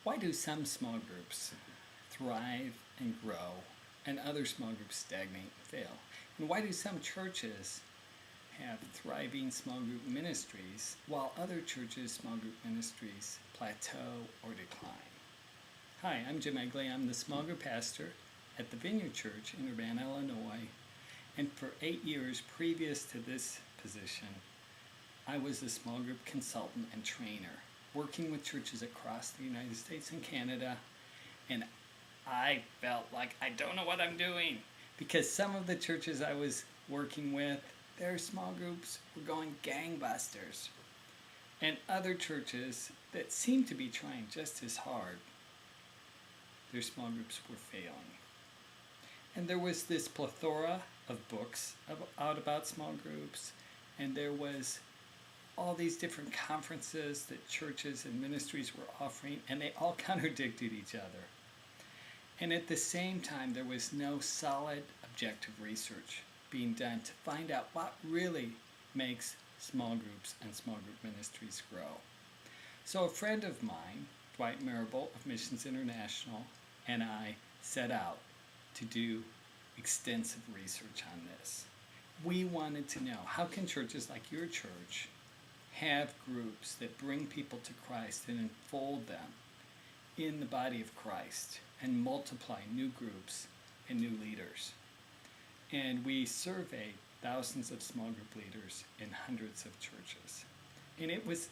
Why do some small groups thrive and grow and other small groups stagnate and fail? And why do some churches have thriving small group ministries while other churches' small group ministries plateau or decline? Hi, I'm Jim Egli. I'm the small group pastor at the Vineyard Church in Urbana, Illinois. And for 8 years previous to this position, I was a small group consultant and trainer, working with churches across the United States and Canada. And I felt like I don't know what I'm doing because some of the churches I was working with, their small groups were going gangbusters. And other churches that seemed to be trying just as hard, their small groups were failing. And there was this plethora of books out about small groups, and there was all these different conferences that churches and ministries were offering, and they all contradicted each other. And at the same time, there was no solid objective research being done to find out what really makes small groups and small group ministries grow. So a friend of mine, Dwight Marable of Missions International, and I set out to do extensive research on this. We wanted to know, how can churches like your church have groups that bring people to Christ and enfold them in the body of Christ and multiply new groups and new leaders? And we surveyed thousands of small group leaders in hundreds of churches. And it was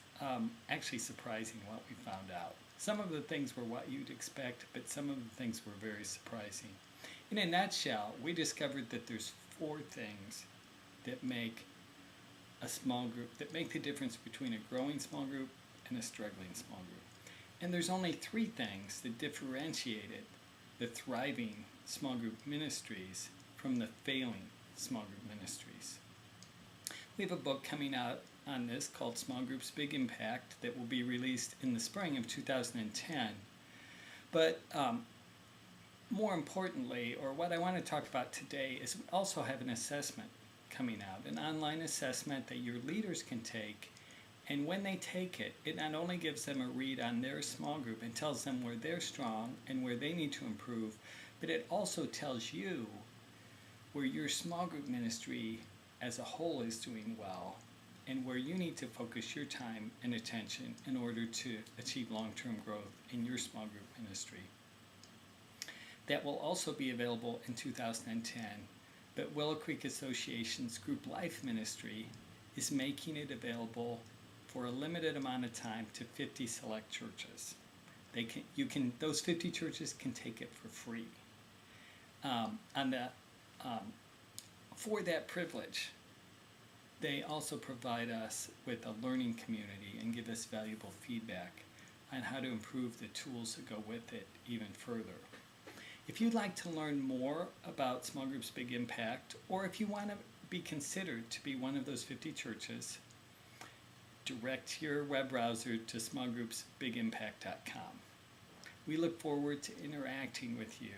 actually surprising what we found out. Some of the things were what you'd expect, but some of the things were very surprising. In a nutshell, we discovered that there's 4 things that make a small group, that make the difference between a growing small group and a struggling small group. And there's only 3 things that differentiated the thriving small group ministries from the failing small group ministries. We have a book coming out on this called Small Groups Big Impact that will be released in the spring of 2010. But more importantly, or what I want to talk about today, is we also have an assessment coming out, an online assessment that your leaders can take. And when they take it, it not only gives them a read on their small group and tells them where they're strong and where they need to improve, but it also tells you where your small group ministry as a whole is doing well and where you need to focus your time and attention in order to achieve long-term growth in your small group ministry. That will also be available in 2010, but Willow Creek Association's Group Life Ministry is making it available for a limited amount of time to 50 select churches. Those 50 churches can take it for free. For that privilege, they also provide us with a learning community and give us valuable feedback on how to improve the tools that go with it even further. If you'd like to learn more about Small Groups Big Impact, or if you want to be considered to be one of those 50 churches, direct your web browser to smallgroupsbigimpact.com. We look forward to interacting with you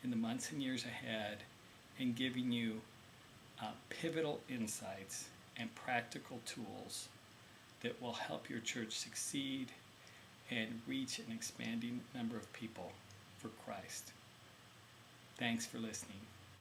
in the months and years ahead and giving you pivotal insights and practical tools that will help your church succeed and reach an expanding number of people for Christ. Thanks for listening.